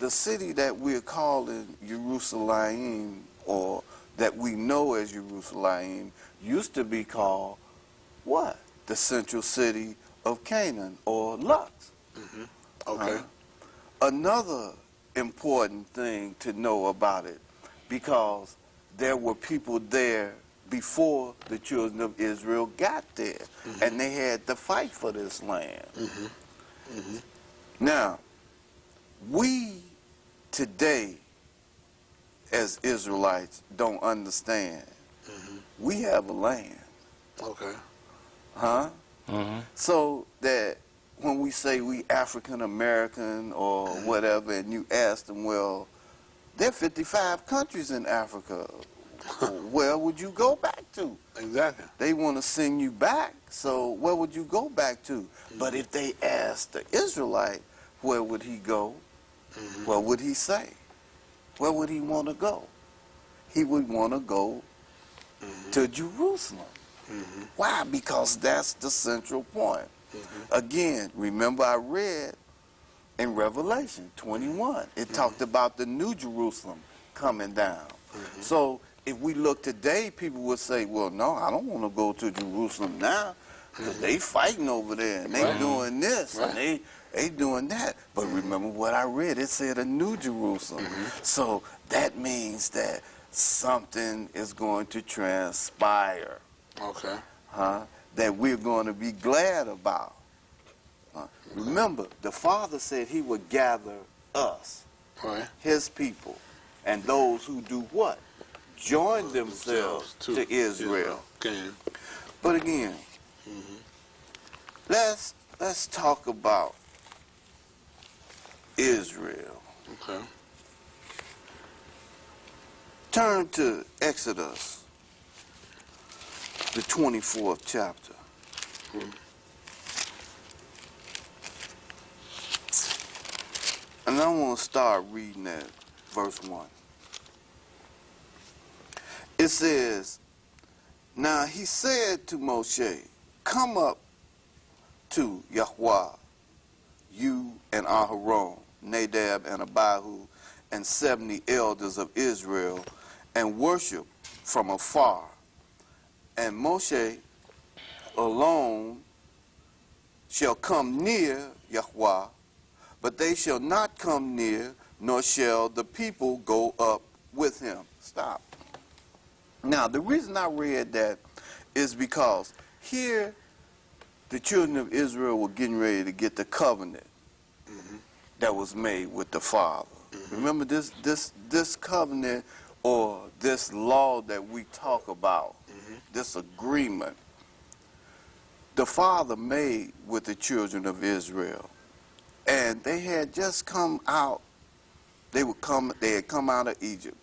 the city that we're calling Jerusalem, or that we know as Jerusalem, used to be called what? The central city of Canaan, or Lux. Okay. Another important thing to know about it, because there were people there before the children of Israel got there, and they had to fight for this land. Now, we today, as Israelites, don't understand. We have a land. Okay. Huh? So that when we say we African American or whatever, and you ask them, well, there are 55 countries in Africa. Where would you go back to? Exactly. They want to send you back, so where would you go back to? But if they asked the Israelite, where would he go? What would he say? Where would he want to go? He would want to go to Jerusalem. Why? Because that's the central point. Again, remember I read in Revelation 21, it talked about the New Jerusalem coming down. So if we look today, people would say, well, no, I don't want to go to Jerusalem now, because they fighting over there, and they doing this, and they doing that. But remember what I read, it said a New Jerusalem. So that means that something is going to transpire. Okay. That we're going to be glad about. Remember, the Father said he would gather us, his people, and those who do what? Join themselves to Israel. But again, let's talk about Israel. Okay. Turn to Exodus, the 24th chapter. And I want to start reading at verse 1. It says, now he said to Moshe, come up to Yahweh, you and Aharon, Nadab and Abihu, and 70 elders of Israel, and worship from afar. And Moshe alone shall come near Yahweh, but they shall not come near, nor shall the people go up with him. Stop. Now, the reason I read that is because here the children of Israel were getting ready to get the covenant that was made with the Father. Remember this covenant, or this law that we talk about, this agreement, the Father made with the children of Israel. And they had just come out, they had come out of Egypt,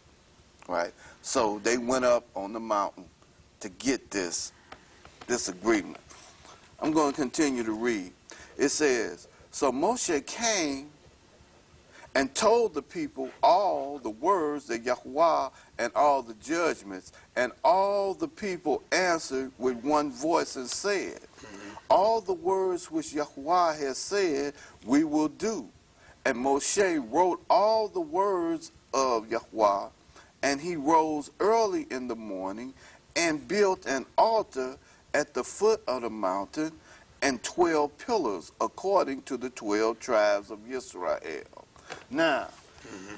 right? So they went up on the mountain to get this agreement. I'm going to continue to read. It says, so Moshe came and told the people all the words that Yahweh and all the judgments, and all the people answered with one voice and said, all the words which Yahweh has said, we will do. And Moshe wrote all the words of Yahweh, and he rose early in the morning and built an altar at the foot of the mountain, and 12 pillars according to the 12 tribes of Israel. Now,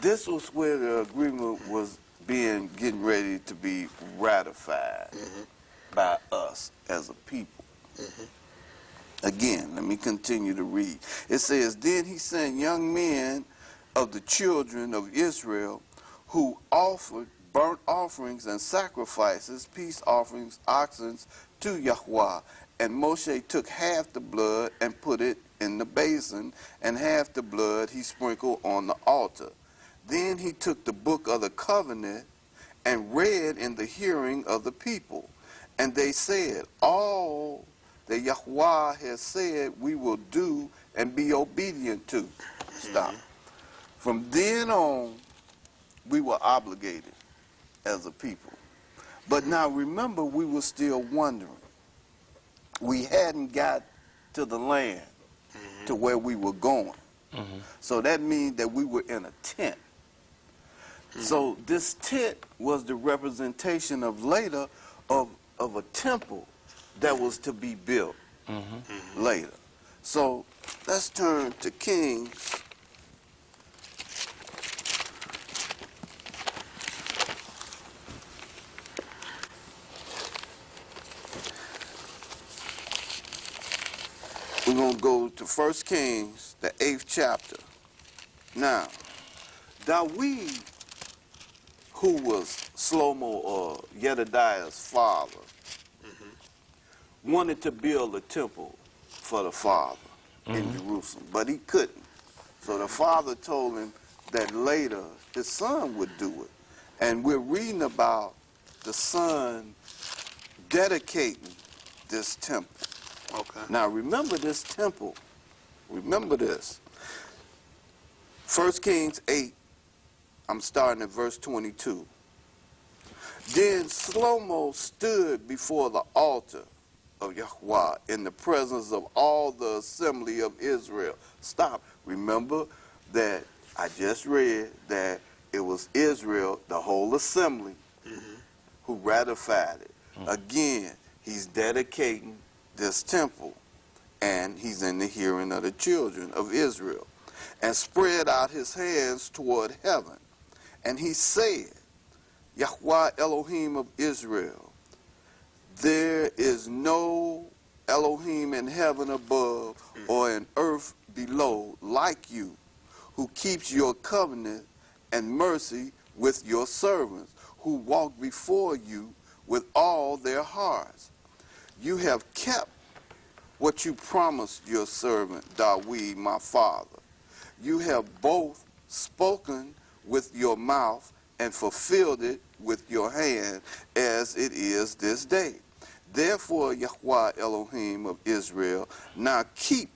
this was where the agreement was getting ready to be ratified by us as a people. Again, let me continue to read. It says, then he sent young men of the children of Israel who offered burnt offerings and sacrifices, peace offerings, oxen to Yahweh. And Moshe took half the blood and put it in the basin, and half the blood he sprinkled on the altar. Then he took the book of the covenant and read in the hearing of the people. And they said, all that Yahweh has said we will do and be obedient to. Stop. From then on, we were obligated as a people. But now remember, we were still wondering. We hadn't got to the land, to where we were going. So that means that we were in a tent. So this tent was the representation of later of a temple that was to be built later. So let's turn to Kings. We're going to go to 1 Kings, the 8th chapter. Now, Dawid, who was Shlomo or Jedediah's father, wanted to build a temple for the father in Jerusalem, but he couldn't. So the father told him that later his son would do it. And we're reading about the son dedicating this temple. Okay. Now remember this temple. Remember this. 1 Kings 8, I'm starting at verse 22. Then Shlomo stood before the altar of Yahweh in the presence of all the assembly of Israel. Stop. Remember that I just read that it was Israel, the whole assembly, who ratified it. Again, he's dedicating this temple, and he's in the hearing of the children of Israel, and spread out his hands toward heaven. And he said, Yahweh Elohim of Israel, there is no Elohim in heaven above or in earth below like you, who keeps your covenant and mercy with your servants, who walk before you with all their hearts. You have kept what you promised your servant Dawid, my father. You have both spoken with your mouth and fulfilled it with your hand, as it is this day. Therefore, Yahweh Elohim of Israel, now keep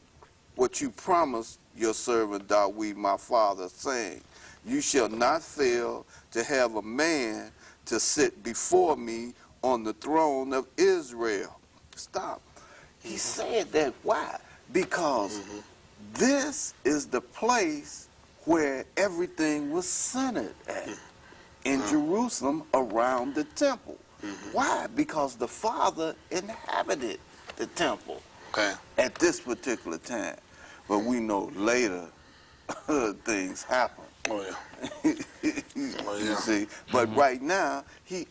what you promised your servant Dawid, my father, saying, you shall not fail to have a man to sit before me on the throne of Israel. Stop. He said that. Why? Because this is the place where everything was centered at, in Jerusalem around the temple. Why? Because the Father inhabited the temple at this particular time. But we know later things happen. Oh, yeah. You see? But right now, he's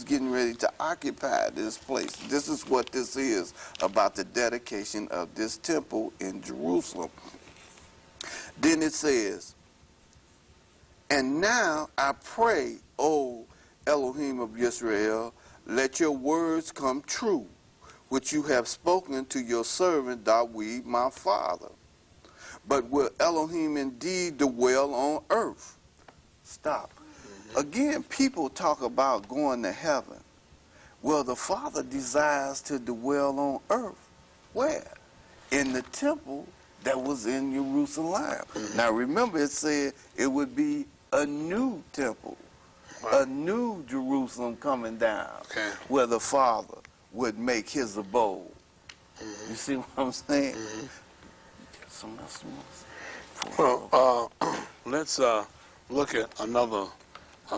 getting ready to occupy this place. This is what this is about the dedication of this temple in Jerusalem. Then it says, and now I pray, O Elohim of Israel, let your words come true, which you have spoken to your servant Dawid, my father. But will Elohim indeed dwell on earth? Stop. Again, people talk about going to heaven. Well, the Father desires to dwell on earth. Where? In the temple that was in Jerusalem. Now remember, it said it would be a new temple, a new Jerusalem coming down, where the Father would make his abode. You see what I'm saying? Well, let's look at another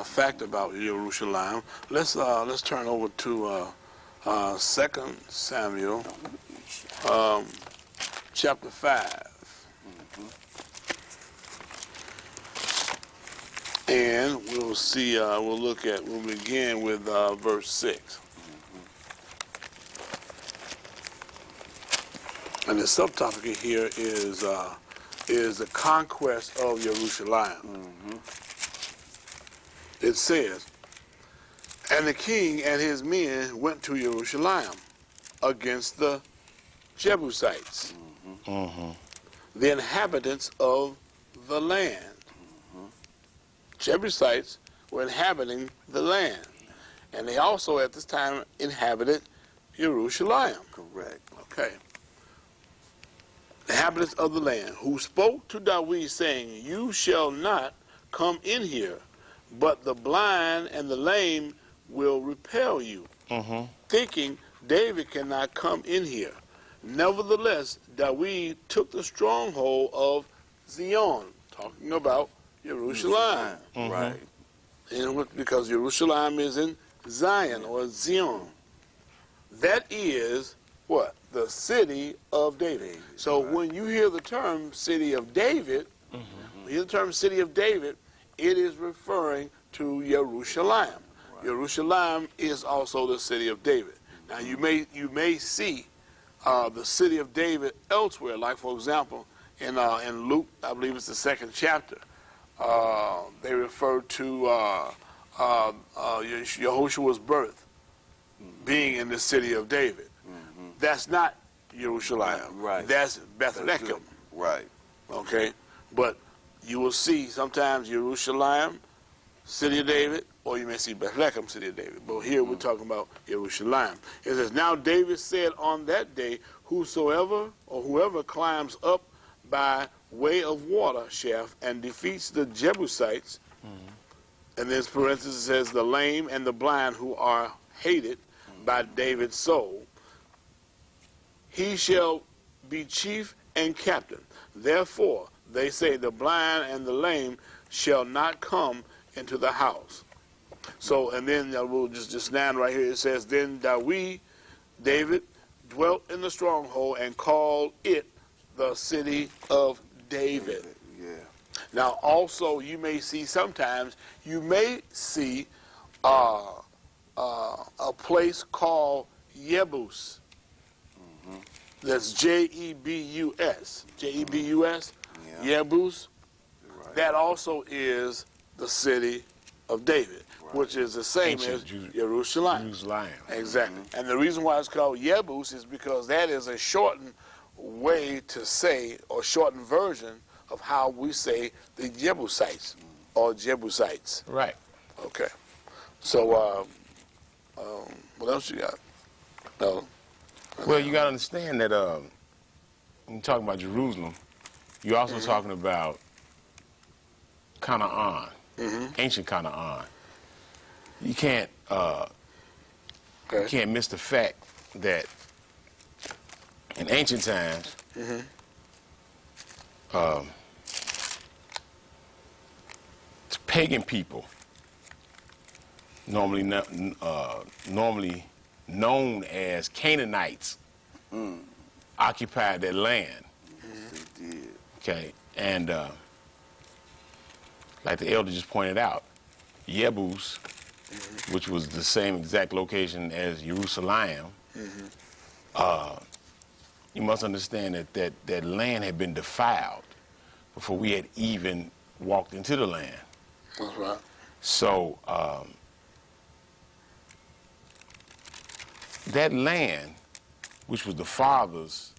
fact about Jerusalem. Let's turn over to 2 Samuel, chapter 5. And we'll see, we'll begin with verse 6. And the subtopic here is the conquest of Jerusalem. It says, and the king and his men went to Jerusalem against the Jebusites, the inhabitants of the land. Jebusites were inhabiting the land, and they also at this time inhabited Jerusalem. Correct. Okay. The inhabitants of the land, who spoke to Dawid, saying, you shall not come in here, but the blind and the lame will repel you, thinking David cannot come in here. Nevertheless, Dawid took the stronghold of Zion, talking about Jerusalem. Right. And because Jerusalem is in Zion or Zion. That is what? The city of David. So when you hear the term city of David, when you hear the term city of David, it is referring to Jerusalem. Jerusalem is also the city of David. Now you may see the city of David elsewhere, like for example in Luke, I believe it's the 2nd chapter. They refer to Yehoshua's birth being in the city of David. That's not Jerusalem. Right. That's Bethlehem. Right. Okay? But you will see sometimes Jerusalem, city of David, or you may see Bethlehem, city of David. But here we're talking about Jerusalem. It says, now David said on that day, whosoever or whoever climbs up by way of water shaft and defeats the Jebusites, and this parenthesis says the lame and the blind who are hated by David's soul, he shall be chief and captain. Therefore, they say the blind and the lame shall not come into the house. So, and then we'll just now right here, it says, then David dwelt in the stronghold and called it the city of David. Yeah. Now, also, you may see sometimes, you may see a place called Jebus. That's Jebus. Jebus. Yeah. Jebus. Right. That also is the city of David, which is the same as Jerusalem. Exactly. And the reason why it's called Jebus is because that is a shortened way to say, or shortened version of how we say the Jebusites or Jebusites. Right. Okay. So, what else you got? Well, you got to understand that when you're talking about Jerusalem, you're also talking about Canaan, ancient Canaan. You can't miss the fact that in ancient times, pagan people, normally known as Canaanites, occupied that land. They did. Okay, and like the elder just pointed out, Jebus, which was the same exact location as Jerusalem, you must understand that land had been defiled before we had even walked into the land. That's right. So that land, which was the Father's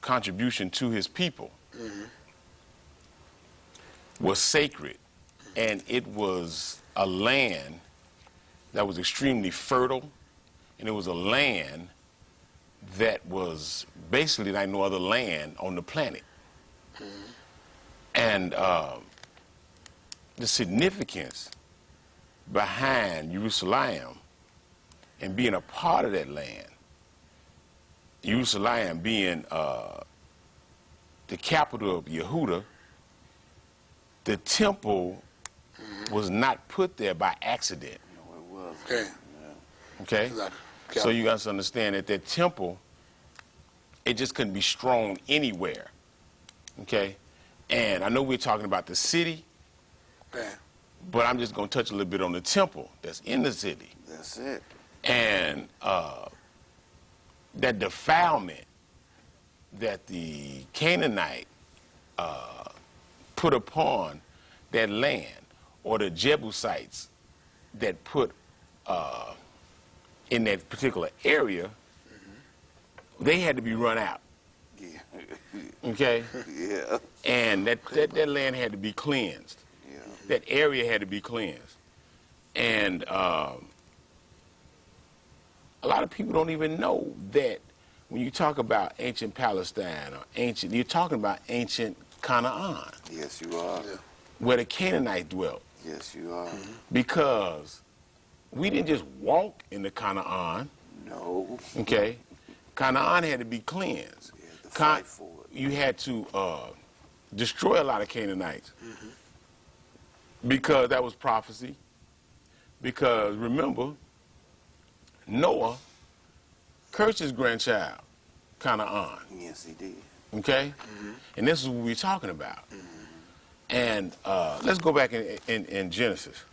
contribution to his people, was sacred, and it was a land that was extremely fertile, and it was a land that was basically like no other land on the planet. And the significance behind Jerusalem and being a part of that land, Jerusalem being the capital of Yehuda, the temple was not put there by accident. No, it was. Okay. Okay? Exactly. So you guys understand that that temple, it just couldn't be strewn anywhere. Okay? And I know we're talking about the city, but I'm just going to touch a little bit on the temple that's in the city. That's it. And that defilement that the Canaanite put upon that land, or the Jebusites that put in that particular area, they had to be run out. Yeah. Okay? Yeah. And that land had to be cleansed. Yeah. That area had to be cleansed. And a lot of people don't even know that when you talk about ancient Palestine or ancient, you're talking about ancient Canaan, Yes, you are. where the Canaanites dwelt. Yes, you are. Because we didn't just walk into Canaan, No. okay? Canaan had to be cleansed. You had to fight for it. You had to destroy a lot of Canaanites. Because that was prophecy. Because remember, Noah cursed his grandchild, Canaan. Yes, he did. Okay? And this is what we're talking about. And let's go back in Genesis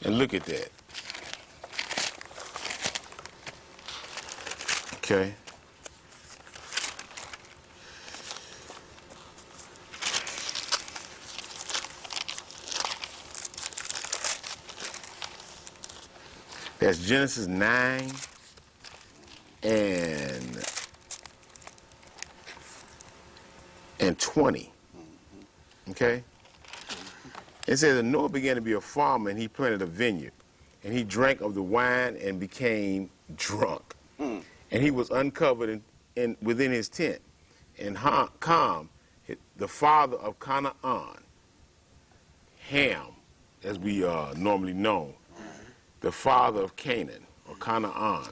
and look at that. Okay? That's Genesis 9 and 20. Okay? It says, and Noah began to be a farmer, and he planted a vineyard. And he drank of the wine and became drunk. And he was uncovered within his tent. And Ham, the father of Canaan, Ham, as we normally know, the father of Canaan, or Canaan,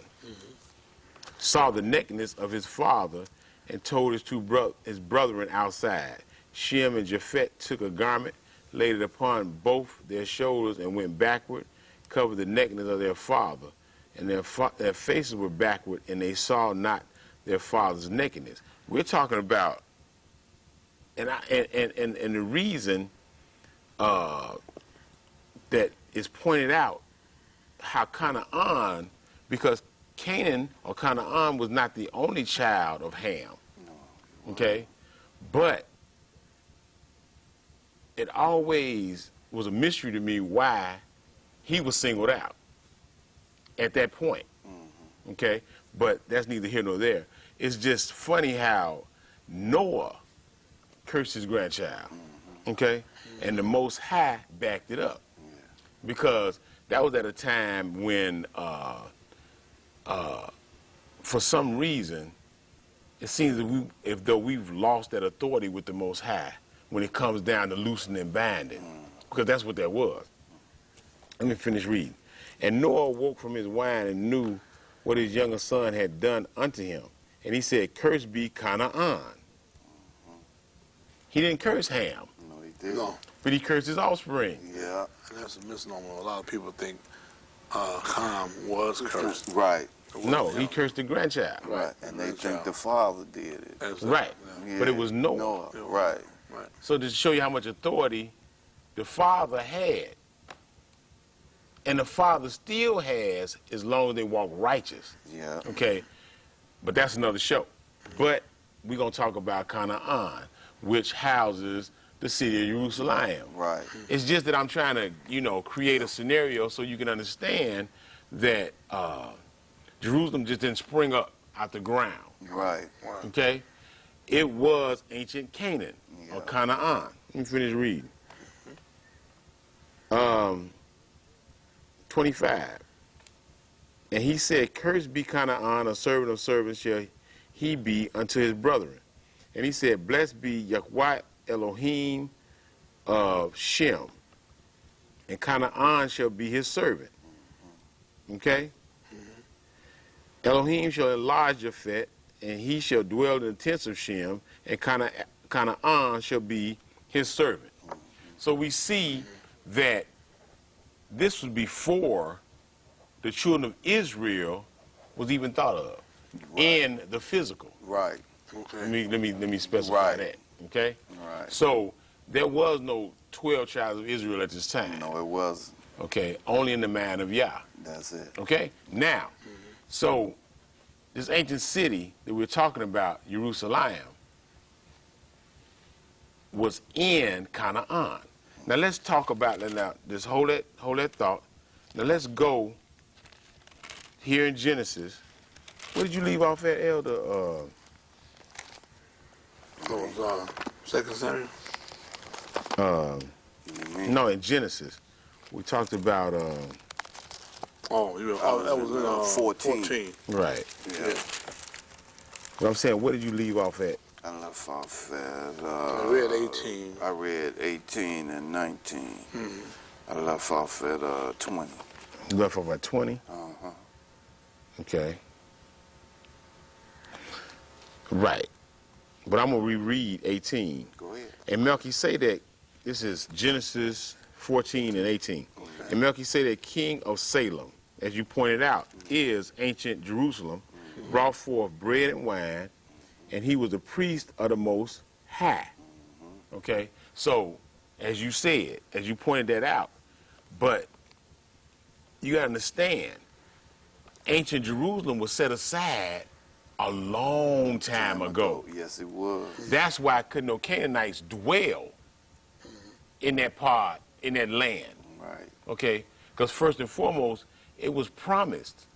saw the nakedness of his father and told his brethren outside. Shem and Japheth took a garment, laid it upon both their shoulders, and went backward, covered the nakedness of their father. And their faces were backward, and they saw not their father's nakedness. We're talking about, and the reason that is pointed out, how Canaan, because Canaan or Canaan was not the only child of Ham, okay? But it always was a mystery to me why he was singled out at that point, okay? But that's neither here nor there. It's just funny how Noah cursed his grandchild, okay? And the Most High backed it up, because that was at a time when, for some reason, it seems that as though we've lost that authority with the Most High when it comes down to loosening and binding, because that's what that was. Let me finish reading. And Noah awoke from his wine and knew what his younger son had done unto him. And he said, cursed be Canaan. He didn't curse Ham. No, he didn't. No. But he cursed his offspring. Yeah. And that's a misnomer. A lot of people think Ham was cursed. Right. No, he cursed the grandchild. Right. And they think the father did it. Exactly. Right. Yeah. But it was Noah. Right. Right. So to show you how much authority the father had, and the father still has as long as they walk righteous. Yeah. Okay? But that's another show. But we're going to talk about Canaan, which houses the city of Jerusalem. Right. It's just that I'm trying to, create a scenario so you can understand that Jerusalem just didn't spring up out the ground. Right. Okay? It was ancient Canaan, or Yeah. Canaan. Let me finish reading. 25. And he said, cursed be Canaan, a servant of servants shall he be unto his brethren. And he said, blessed be Yahweh Elohim of Shem, and Canaan shall be his servant. Okay? Elohim shall enlarge Japheth, and he shall dwell in the tents of Shem, and Canaan shall be his servant. So we see that this was before the children of Israel was even thought of in the physical. Right. Okay. Let me specify Right. that. Okay? Right. So there was no 12 tribes of Israel at this time. No, it wasn't. Okay? Only in the mind of Yah. That's it. Okay? Now, so this ancient city that we're talking about, Jerusalem, was in Canaan. Now let's talk about that now. Just hold that thought. Now let's go here in Genesis. Where did you leave off at, Elder? So it was 2 Samuel? No, in Genesis. We talked about That was in 14. right. Yeah. But I'm saying, where did you leave off at? I left off at. I read 18. I read 18 and 19. I left off at 20. You left off at 20? Uh-huh. Okay. Right. but I'm going to reread 18. Go ahead. And Melchizedek, this is Genesis 14 and 18. Okay. And Melchizedek, king of Salem, as you pointed out, is ancient Jerusalem, brought forth bread and wine, and he was the priest of the Most High. Okay? So, as you said, as you pointed that out, but you got to understand, ancient Jerusalem was set aside a long time ago. Yes, it was. That's why couldn't no Canaanites dwell in that part, in that land. Right. Okay? Because first and foremost, it was promised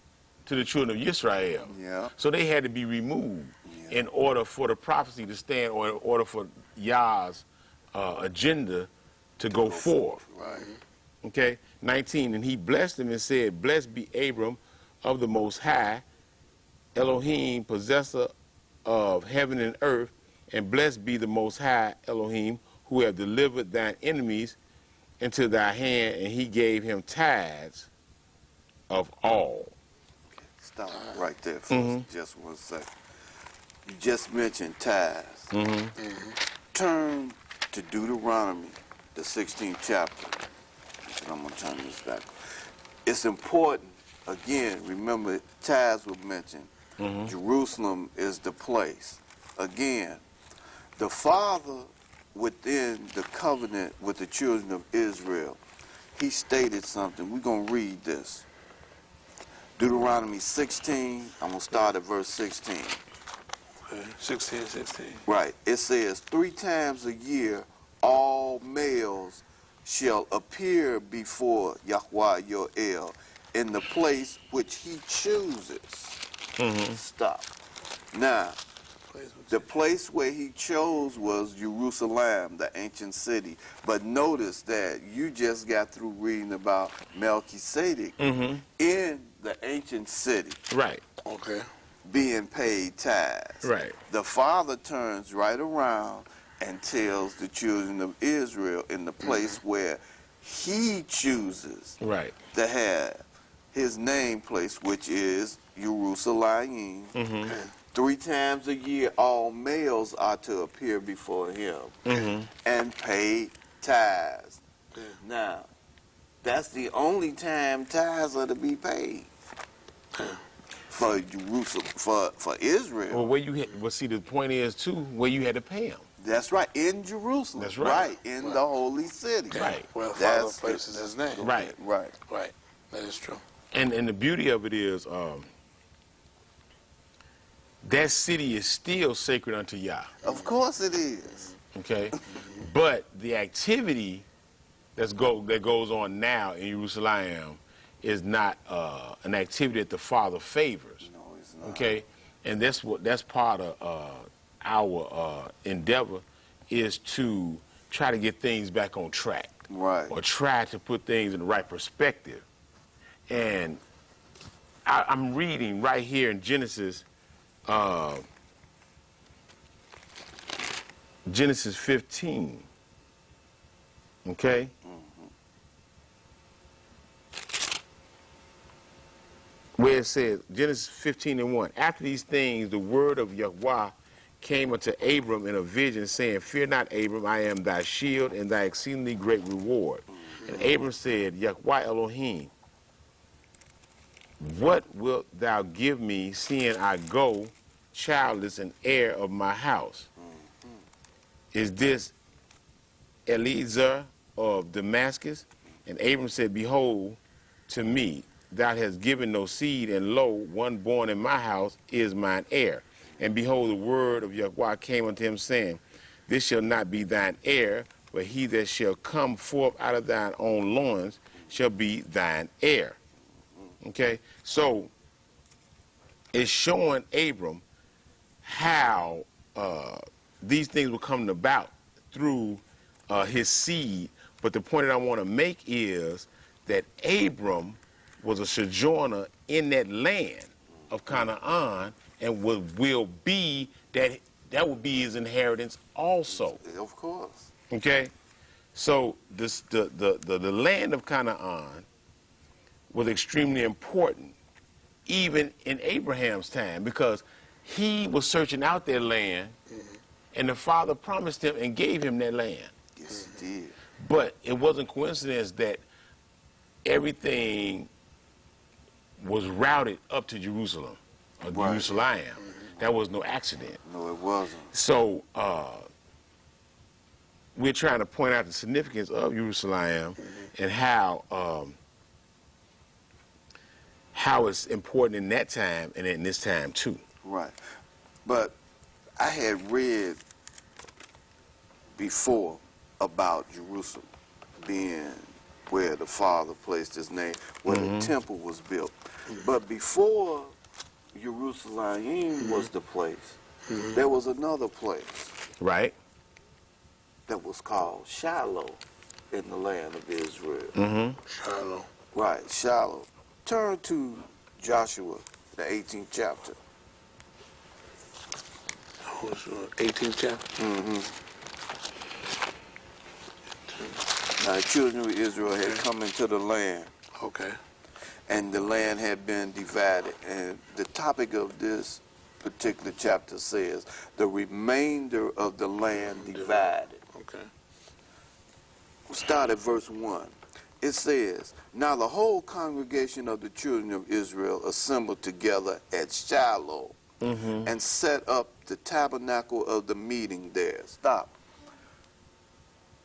to the children of Israel. Yeah. So they had to be removed in order for the prophecy to stand, or in order for Yah's agenda to go forth. Right. Okay? 19, and he blessed him and said, blessed be Abram of the Most High, Elohim, possessor of heaven and earth, and blessed be the Most High, Elohim, who have delivered thine enemies into thy hand, and he gave him tithes of all. Stop right there for just 1 second. You just mentioned tithes. Turn to Deuteronomy, the 16th chapter. And I'm going to turn this back. It's important, again, remember, tithes were mentioned. Jerusalem is the place. Again, the Father within the covenant with the children of Israel, he stated something. We're going to read this. Deuteronomy 16, I'm going to start at verse 16. Okay. 16. Right. It says, 3 times a year all males shall appear before Yahweh your El in the place which he chooses. Stop. Now, the place where he chose was Jerusalem, the ancient city. But notice that you just got through reading about Melchizedek in the ancient city. Right. Okay. Being paid tithes. Right. The Father turns right around and tells the children of Israel in the place where he chooses Right. to have his name place, which is Jerusalem. 3 times a year, all males are to appear before him and pay tithes. Now, that's the only time tithes are to be paid for Jerusalem, for Israel. Well, where you had, well, see, the point is too, where you had to pay them. That's right, in Jerusalem. That's right. In the holy city. Right. Well, That's Father places his name. Right. Right. Right. That is true. And the beauty of it is, that city is still sacred unto Yah. Of course it is. Okay, but the activity that goes on now in Jerusalem is not an activity that the Father favors. No, it's not. Okay, and that's part of our endeavor, is to try to get things back on track. Right. Or try to put things in the right perspective. And I'm reading right here in Genesis. Genesis 15, okay? Where it says, Genesis 15 and 1, after these things, the word of Yahweh came unto Abram in a vision, saying, fear not, Abram, I am thy shield and thy exceedingly great reward. And Abram said, Yahweh Elohim, what wilt thou give me, seeing I go childless and heir of my house? Is this Eliezer of Damascus? And Abram said, behold, to me thou hast given no seed, and lo, one born in my house is mine heir. And behold, the word of Yahweh came unto him, saying, this shall not be thine heir, but he that shall come forth out of thine own loins shall be thine heir. Okay, so it's showing Abram how these things were coming about through his seed. But the point that I want to make is that Abram was a sojourner in that land of Canaan, and will be that would be his inheritance also. Of course. Okay, so the land of Canaan was extremely important, even in Abraham's time, because he was searching out their land And the Father promised him and gave him that land. Yes, he did. But it wasn't coincidence that everything was routed up to Jerusalem, or Right. Jerusalem. That was no accident. No, it wasn't. So we're trying to point out the significance of Jerusalem and how it's important in that time and in this time too. Right. But I had read before about Jerusalem being where the Father placed his name, where the temple was built. But before Jerusalem was the place, there was another place Right? that was called Shiloh in the land of Israel. Shiloh. Right, Shiloh. Turn to Joshua, the 18th chapter. 18th chapter. Now, the children of Israel had come into the land, Okay. and the land had been divided. And the topic of this particular chapter says, the remainder of the land divided. Okay. We'll start at verse 1. It says, now the whole congregation of the children of Israel assembled together at Shiloh and set up the tabernacle of the meeting there. Stop.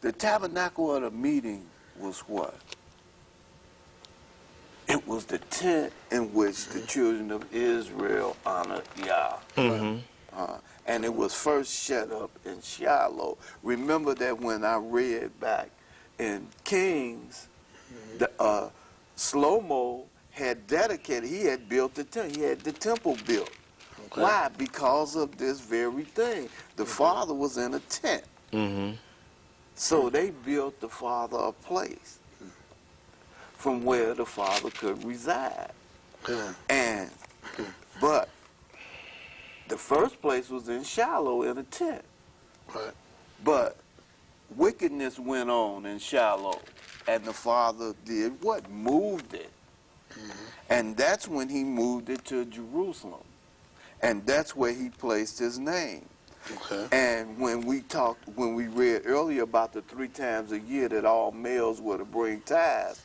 The tabernacle of the meeting was what? It was the tent in which the children of Israel honored Yah. And it was first set up in Shiloh. Remember that when I read back in Kings, the Shlomo had dedicated, he had built the temple, he had the temple built. Okay. Why? Because of this very thing. The Father was in a tent. So they built the Father a place from where the Father could reside. And, but the first place was in Shiloh in a tent. Right. But wickedness went on in Shiloh, and the Father did what? Moved it. And that's when he moved it to Jerusalem. And that's where he placed his name. Okay. And when we read earlier about the 3 times a year that all males were to bring tithes,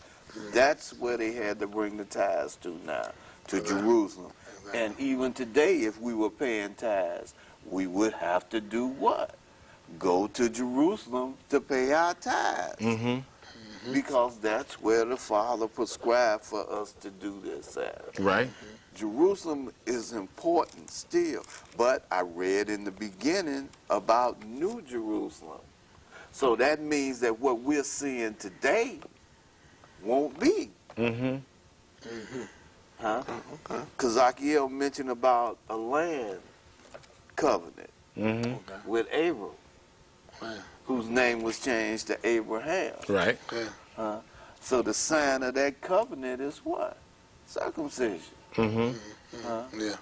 that's where they had to bring the tithes to now, to Jerusalem. And even today, if we were paying tithes, we would have to do what? Go to Jerusalem to pay our tithes. Because that's where the Father prescribed for us to do this at. Right? Jerusalem is important still, but I read in the beginning about New Jerusalem. So that means that what we're seeing today won't be. Huh? Okay. Kazakiel mentioned about a land covenant with Abram, whose name was changed to Abraham. Right? Okay. So the sign of that covenant is what? Circumcision. Yeah.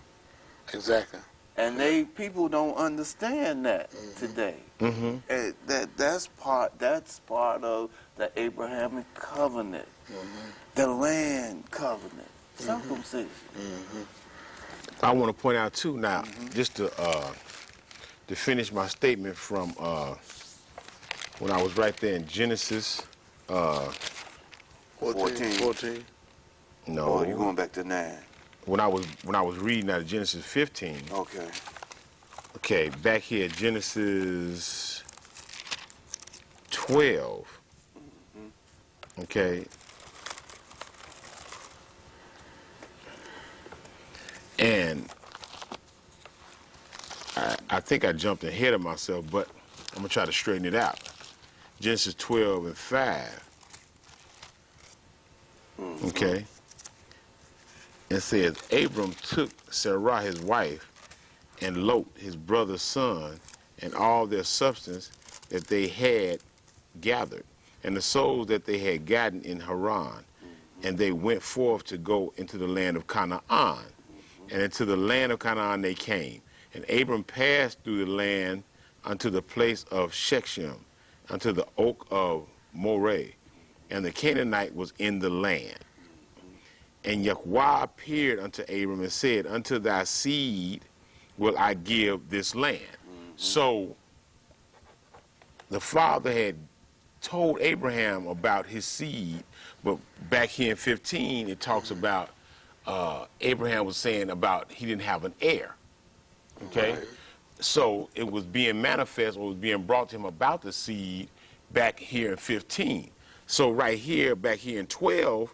Exactly. And people don't understand that today. And that's part of the Abrahamic covenant, the land covenant, circumcision. I want to point out too now, just to finish my statement from when I was right there in Genesis. 14. No, Oh, you're going back to 9. when I was reading out of Genesis 15. Okay. Okay, back here at Genesis 12. Okay. And I think I jumped ahead of myself, but I'm going to try to straighten it out. Genesis 12 and 5. Okay. It says, Abram took Sarai his wife, and Lot his brother's son, and all their substance that they had gathered, and the souls that they had gotten in Haran. And they went forth to go into the land of Canaan. And into the land of Canaan they came. And Abram passed through the land unto the place of Shechem, unto the oak of Moreh. And the Canaanite was in the land. And Yahweh appeared unto Abram and said, unto thy seed will I give this land. So the father had told Abraham about his seed, but back here in 15 it talks about Abraham was saying about he didn't have an heir. Okay, Right. so it was being manifest or was being brought to him about the seed back here in 15. So right here, back here in 12,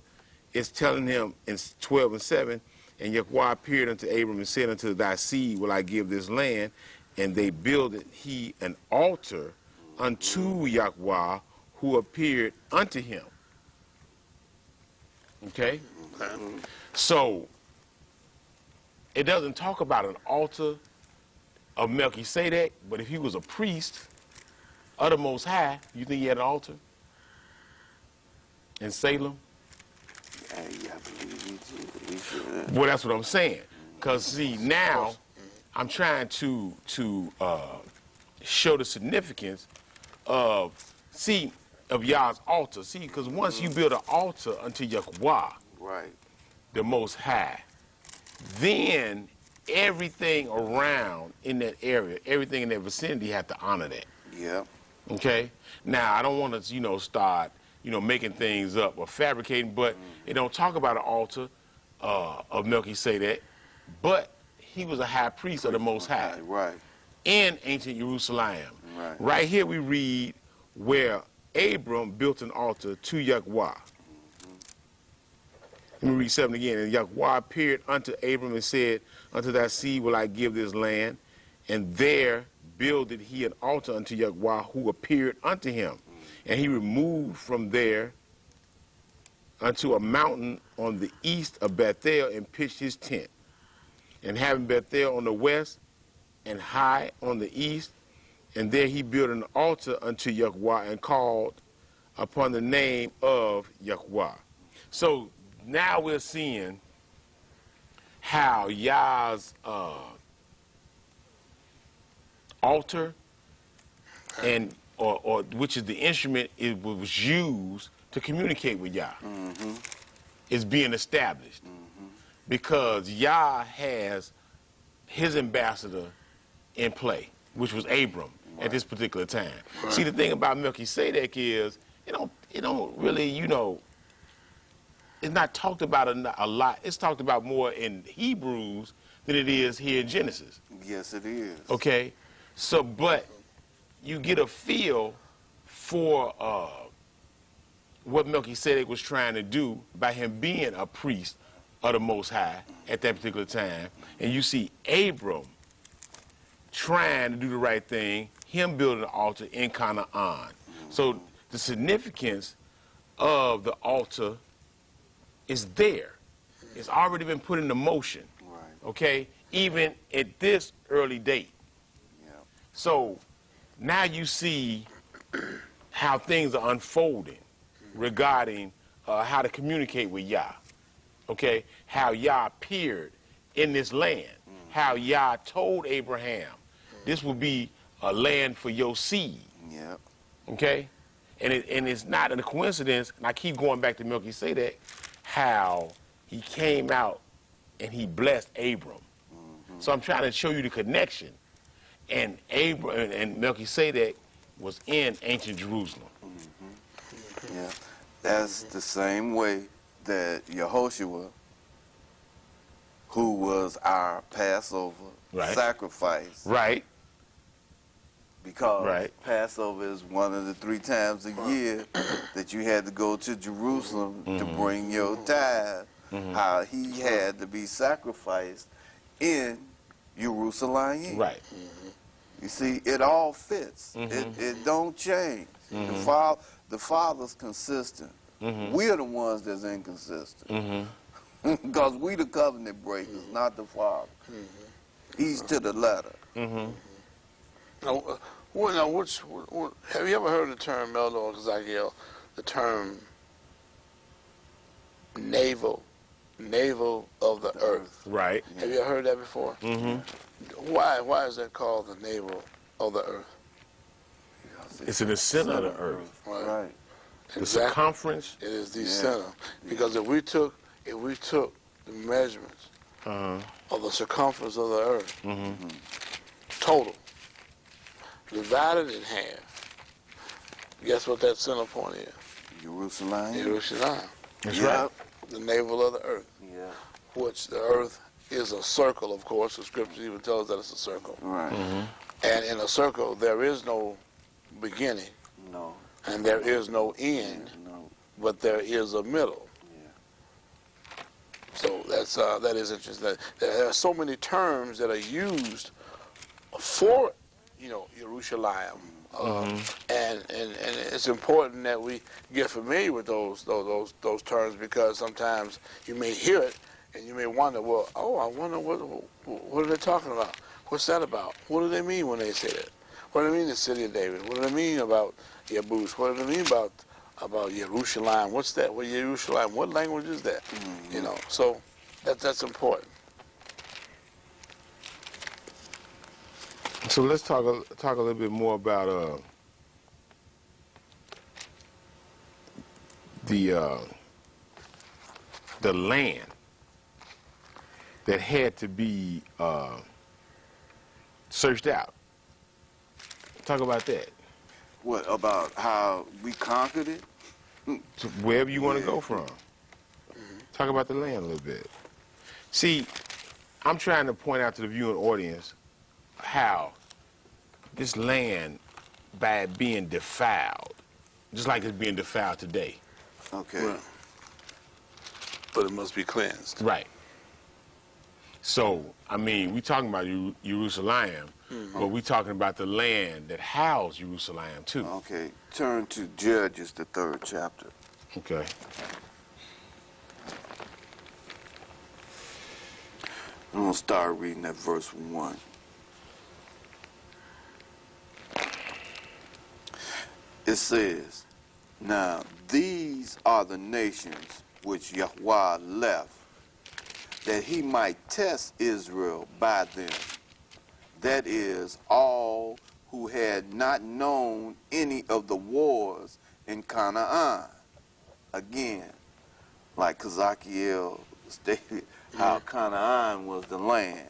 it's telling him in 12 and 7, and Yahweh appeared unto Abram and said, unto thy seed will I give this land, and they builded he an altar unto Yahweh who appeared unto him. Okay? So it doesn't talk about an altar of Melchizedek, but if he was a priest of the Most High, you think he had an altar in Salem? Yeah, I believe he should. Well, that's what I'm saying. Because, see, now I'm trying to show the significance of Yah's altar. See, because once you build an altar unto Yahweh, Right. the Most High, then everything around in that area, everything in that vicinity have to honor that. Yep. Okay? Now, I don't want to, start, making things up or fabricating, but it don't talk about an altar of Melchizedek, but he was a high priest of the Most High Right. in ancient Jerusalem. Right. Right here we read where Abram built an altar to Yahweh. Let me read 7 again. And Yahweh appeared unto Abram and said, unto thy seed will I give this land. And there builded he an altar unto Yahweh who appeared unto him. And he removed from there unto a mountain on the east of Bethel and pitched his tent. And having Bethel on the west and Hai on the east, and there he built an altar unto Yahweh and called upon the name of Yahweh. So now we're seeing how Yah's altar and or which is the instrument it was used to communicate with Yah is being established because Yah has his ambassador in play, which was Abram at this particular time. See, the thing about Melchizedek is it don't really, it's not talked about a lot. It's talked about more in Hebrews than it is here in Genesis. Yes, it is. Okay? So, but you get a feel for what Melchizedek was trying to do by him being a priest of the Most High at that particular time. And you see Abram trying to do the right thing, him building an altar in Canaan. So the significance of the altar is there. It's already been put into motion, Right. okay, even at this early date. Yep. So now you see how things are unfolding regarding how to communicate with Yah, okay, how Yah appeared in this land, how Yah told Abraham this will be a land for your seed, Yep. okay? And it's not a coincidence, and I keep going back to Melchizedek, how he came out and he blessed Abram. So I'm trying to show you the connection. And Abram and Melchizedek was in ancient Jerusalem. Yeah. That's the same way that Yehoshua, who was our Passover sacrifice, Right. because Right. Passover is one of the 3 times a year that you had to go to Jerusalem to bring your tithe, how he had to be sacrificed in Jerusalem. Right. You see, it all fits. It don't change. The Father's consistent. We're the ones that's inconsistent. Because we the covenant breakers, not the Father. He's to the letter. Now, have you ever heard the term, Elder or Zagiel, the term navel of the earth? Right. Have you ever heard that before? Why is that called the navel of the earth? It's in the center of the earth. Right. The circumference. It is the center. Because if we took the measurements of the circumference of the earth, total, divided in half, Guess what that center point is? Jerusalem. Jerusalem. That's Yep. right. The navel of the earth. Yeah. Which the earth is a circle, of course. The scripture even tells us that it's a circle. Right. And in a circle, there is no beginning. No. And there is no end. No. But there is a middle. Yeah. So that is interesting. There are so many terms that are used for, Jerusalem, and it's important that we get familiar with those terms, because sometimes you may hear it and you may wonder, well, I wonder what are they talking about? What's that about? What do they mean when they say that? What do they mean the city of David? What do they mean about Yebus? What do they mean about Jerusalem? What's that? What Jerusalem? What language is that? So that's important. So let's talk a little bit more about the land that had to be searched out. Talk about that. What about how we conquered it? So wherever you want to go from. Talk about the land a little bit. See, I'm trying to point out to the viewing audience how this land, by being defiled, just like it's being defiled today. Okay. Right. But it must be cleansed. Right. So, I mean, we talking about Jerusalem, but we talking about the land that housed Jerusalem too. Okay. Turn to Judges, the 3rd chapter. Okay. I'm going to start reading at verse 1. It says, "Now these are the nations which Yahweh left, that he might test Israel by them. That is, all who had not known any of the wars in Canaan." Again, like Kazakiel stated, how Canaan was the land.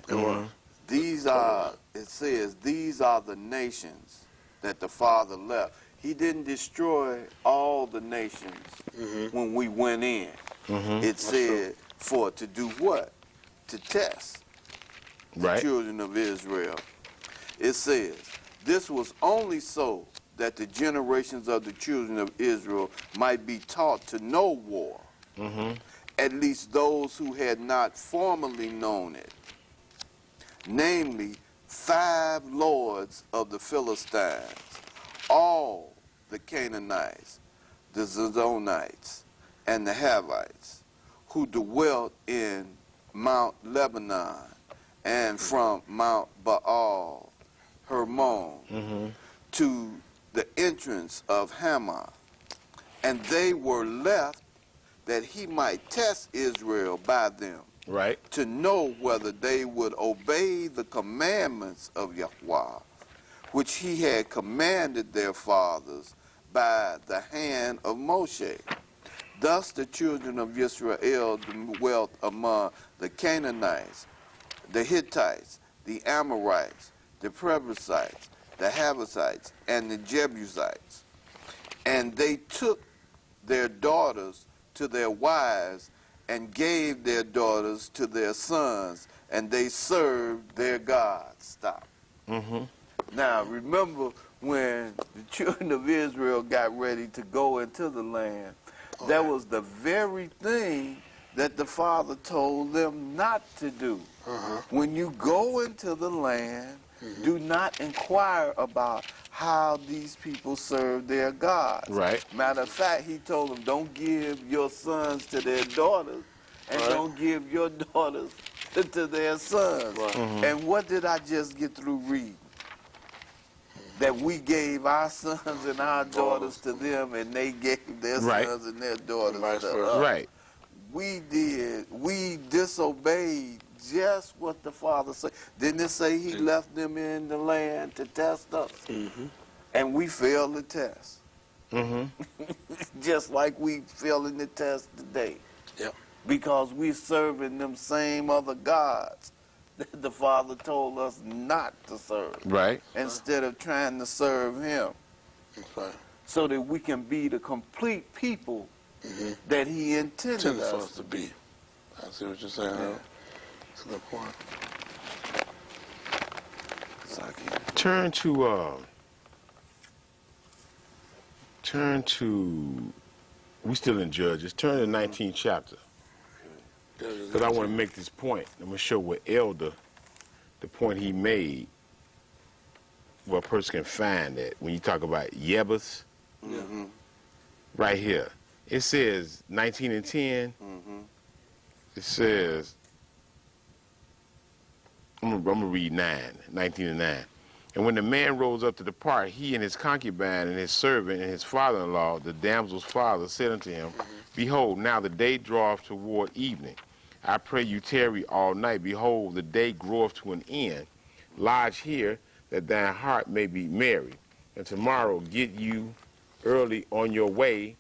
It says, these are the nations that the Father left. He didn't destroy all the nations when we went in. It said, for to do what? To test the children of Israel. It says, this was only so that the generations of the children of Israel might be taught to know war, at least those who had not formerly known it, namely 5 lords of the Philistines, all the Canaanites, the Zidonites, and the Havites, who dwelt in Mount Lebanon, and from Mount Baal Hermon to the entrance of Hamath. And they were left that he might test Israel by them, to know whether they would obey the commandments of Yahweh, which he had commanded their fathers by the hand of Moshe. Thus the children of Israel dwelt among the Canaanites, the Hittites, the Amorites, the Perizzites, the Havites, and the Jebusites. And they took their daughters to their wives and gave their daughters to their sons, and they served their gods. Stop. Now, remember when the children of Israel got ready to go into the land, that was the very thing that the Father told them not to do. When you go into the land, do not inquire about how these people serve their gods. Matter of fact, he told them, don't give your sons to their daughters, and don't give your daughters to their sons. And what did I just get through reading? That we gave our sons and our daughters to them, and they gave their sons and their daughters to us. We disobeyed just what the Father said. Didn't it say he left them in the land to test us? And we failed the test. Just like we failing the test today. Because we serving them same other gods that the Father told us not to serve. Instead of trying to serve him. so that we can be the complete people that he intended us to be. I see what you're saying. Yeah. That's a good point. Turn to, we still in Judges. Turn to the 19th chapter. Because I want to make this point. I'm going to show what Elder, the point he made, where a person can find that. When you talk about Yebus, right here. It says 19 and 10. It says, I'm going to read 19 and 9. And when the man rose up to depart, he and his concubine and his servant and his father-in-law, the damsel's father, said unto him, Behold, now the day draweth toward evening. I pray you tarry all night. Behold, the day groweth to an end. Lodge here, that thine heart may be merry. And tomorrow get you early on your way,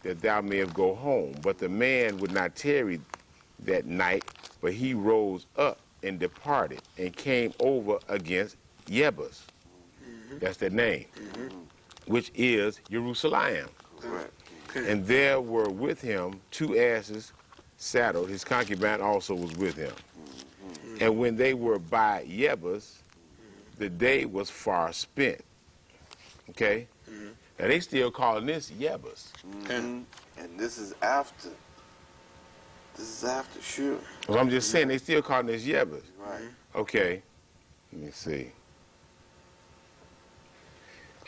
that thou mayest go home. But the man would not tarry that night, but he rose up and departed, and came over against Yebus. That's their name, which is Jerusalem. Correct. And there were with him 2 asses saddled. His concubine also was with him. And when they were by Yebus, the day was far spent. Okay? Now they still calling this Yebus. And this is after. This is after, sure. Well, I'm just saying they still calling this Yebus. Right. Okay. Let me see.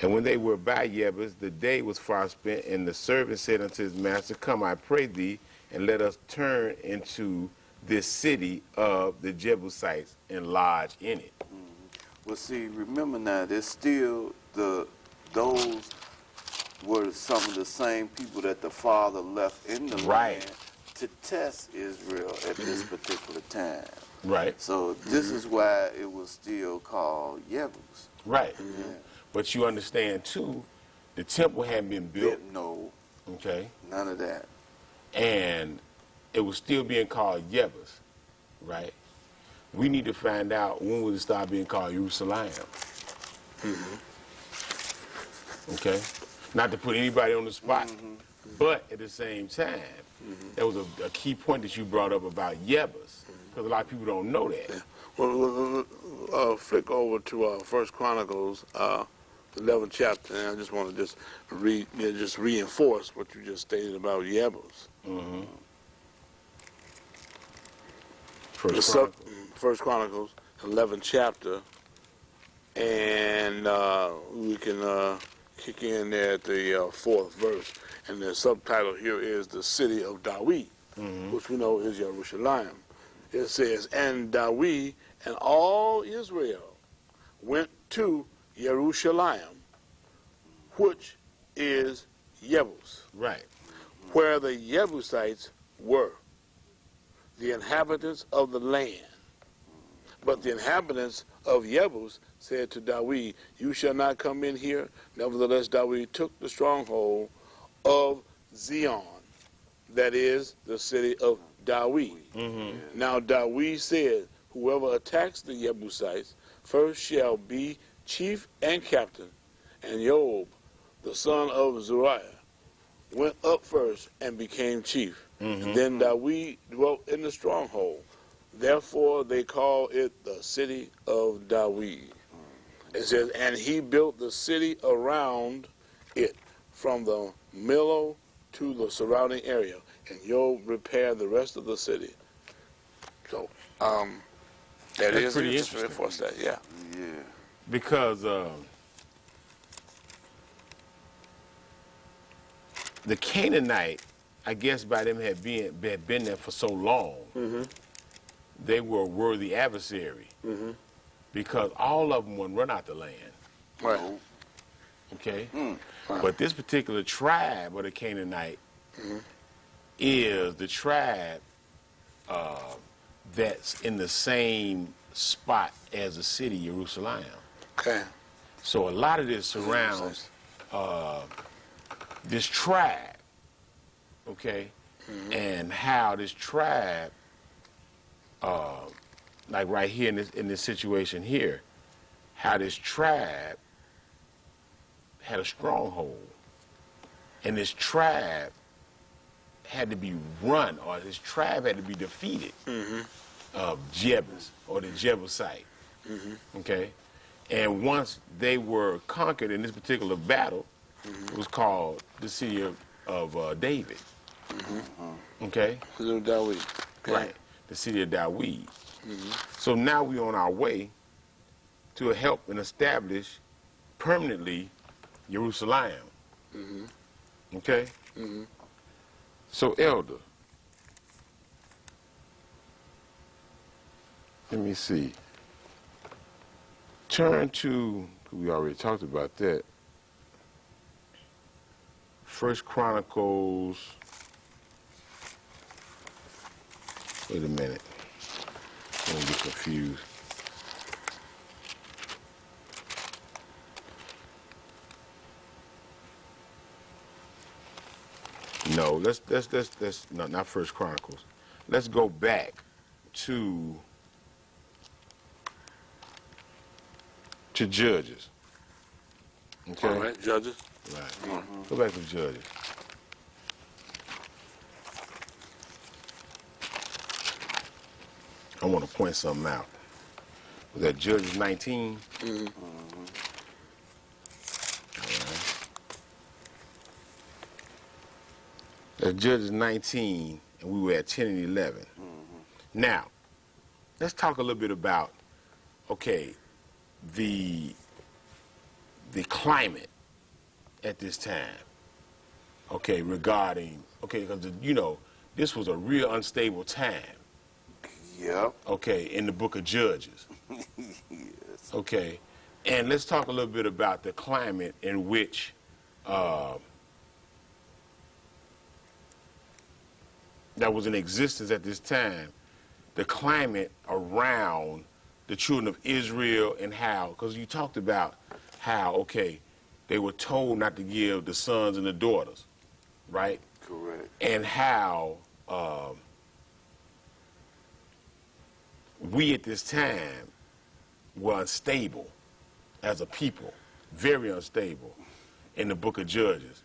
And when they were by Yebus, the day was far spent, and the servant said unto his master, Come, I pray thee, and let us turn into this city of the Jebusites and lodge in it. Well, see, remember now, there's still those were some of the same people that the Father left in the land to test Israel at this particular time. Right. So this is why it was still called Yebus. Right. Yeah. But you understand, too, the temple hadn't been built. No, Okay. none of that. And it was still being called Yebus, right? We need to find out when will it start being called Jerusalem. Okay? Not to put anybody on the spot, but at the same time, there was a key point that you brought up about Yebus, because a lot of people don't know that. Yeah. Well, flick over to 1 Chronicles, 11th chapter, and I just want to just reinforce what you just stated about Yebus. First Chronicles, 11th chapter, and we can kick in there at the 4th verse, and the subtitle here is the city of David, which we know is Jerusalem. It says, and David and all Israel went to Jerusalem, which is Yebus, Right. where the Jebusites were, the inhabitants of the land. But the inhabitants of Yebus said to David, You shall not come in here. Nevertheless, David took the stronghold of Zion, that is, the city of David. Now David said, Whoever attacks the Jebusites first shall be chief and captain. And Joab, the son of Zeruiah, went up first and became chief. And then David dwelt in the stronghold. Therefore they call it the city of David. It says, and he built the city around it, from the Millo to the surrounding area, and Joab repaired the rest of the city. So, that That's is pretty just interesting. reinforce that, yeah. Yeah. Because the Canaanite, I guess by them had been there for so long, they were a worthy adversary. Because all of them wouldn't run out the land. Right. Okay? But this particular tribe of the Canaanite is the tribe that's in the same spot as the city, Jerusalem. Okay. So a lot of this surrounds this tribe, okay? And how this tribe, like right here in this situation here, how this tribe had a stronghold. And this tribe had to be run, or this tribe had to be defeated of Jebus, or the Jebusite. Okay? And once they were conquered in this particular battle, it was called the city of David. Okay? The city of David. Okay. Right. The city of David. So now we're on our way to help and establish permanently Jerusalem. Okay? So, Elder, let me see. Turn to, we already talked about that, First Chronicles, wait a minute, I'm gonna get confused. No, let's no, not First Chronicles. Let's go back to Judges. Okay. All right, Judges. Right. Go back to Judges. I want to point something out. Was that Judges 19? All right. That's Judges 19, and we were at 10 and 11. Now, let's talk a little bit about, okay, the climate at this time, okay, regarding, okay, because, you know, this was a real unstable time, Yep. okay, in the book of Judges. Yes. Okay, and let's talk a little bit about the climate in which that was in existence at this time, the climate around the children of Israel, and how, because you talked about how, okay, they were told not to give the sons and the daughters, right? Correct. And how we at this time were unstable as a people, very unstable in the book of Judges.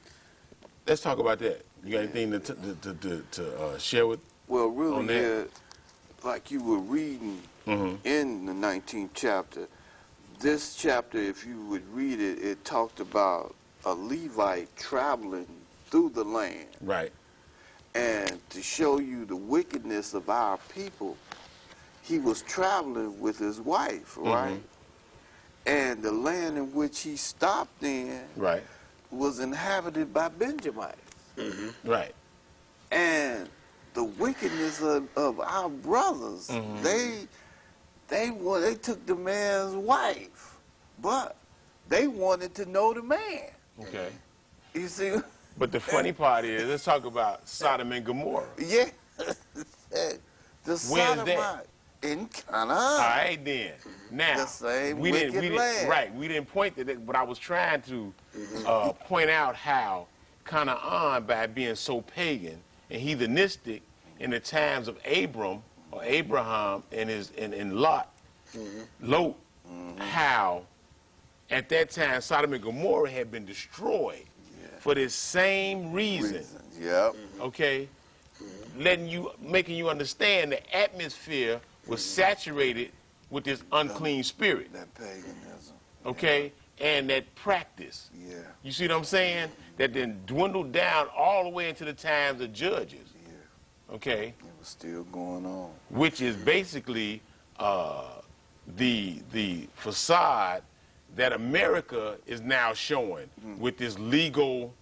Let's talk about that. You got anything to share with? Well, on really, that? like you were reading in the 19th chapter, this chapter, if you would read it, it talked about a Levite traveling through the land. Right. And to show you the wickedness of our people, he was traveling with his wife, right? And the land in which he stopped in Right. was inhabited by Benjamites. Right. And the wickedness of our brothers, they took the man's wife, but they wanted to know the man. Okay. You see? But the funny part is, let's talk about Sodom and Gomorrah. Yeah. The Where's that? Sodomite in Canaan. All right, then. Now, The same we wicked didn't, land. right? We didn't point to that, but I was trying to point out how Canaan, by being so pagan and heathenistic in the times of Abram or Abraham and Lot, how at that time Sodom and Gomorrah had been destroyed for this same reason. Yep. Okay, making you understand the atmosphere was saturated with this unclean spirit. That paganism. Okay, and that practice. Yeah. You see what I'm saying? That then dwindled down all the way into the times of Judges. Yeah. Okay, It was still going on. which is basically the facade that America is now showing with this legal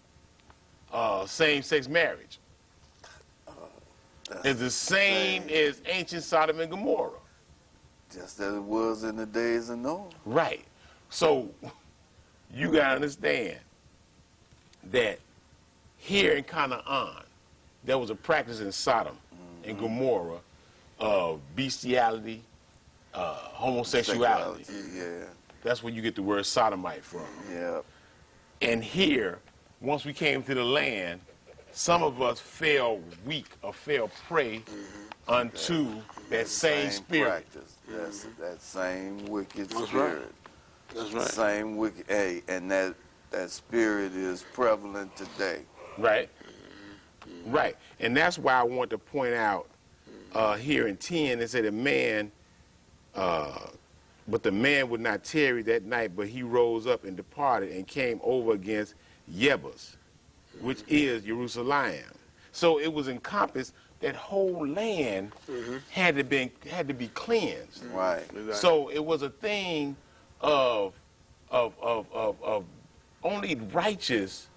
same-sex marriage. It's the same as ancient Sodom and Gomorrah. Just as it was in the days of Noah. Right. So you got to understand that here in Canaan, there was a practice in Sodom and Gomorrah of bestiality, homosexuality. Yeah. That's where you get the word sodomite from. Yeah. And here, once we came to the land, some of us fell weak or fell prey unto that same spirit. Practice. That's that same wicked That's spirit. right. That's right. Same wicked. Hey, and that spirit is prevalent today. Right. Right. And that's why I want to point out here in 10, it said a man, but the man would not tarry that night, but he rose up and departed and came over against Jebus, which is Jerusalem. So it was encompassed, that whole land had to be cleansed. Right. Exactly. So it was a thing of only righteous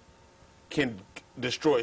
can destroy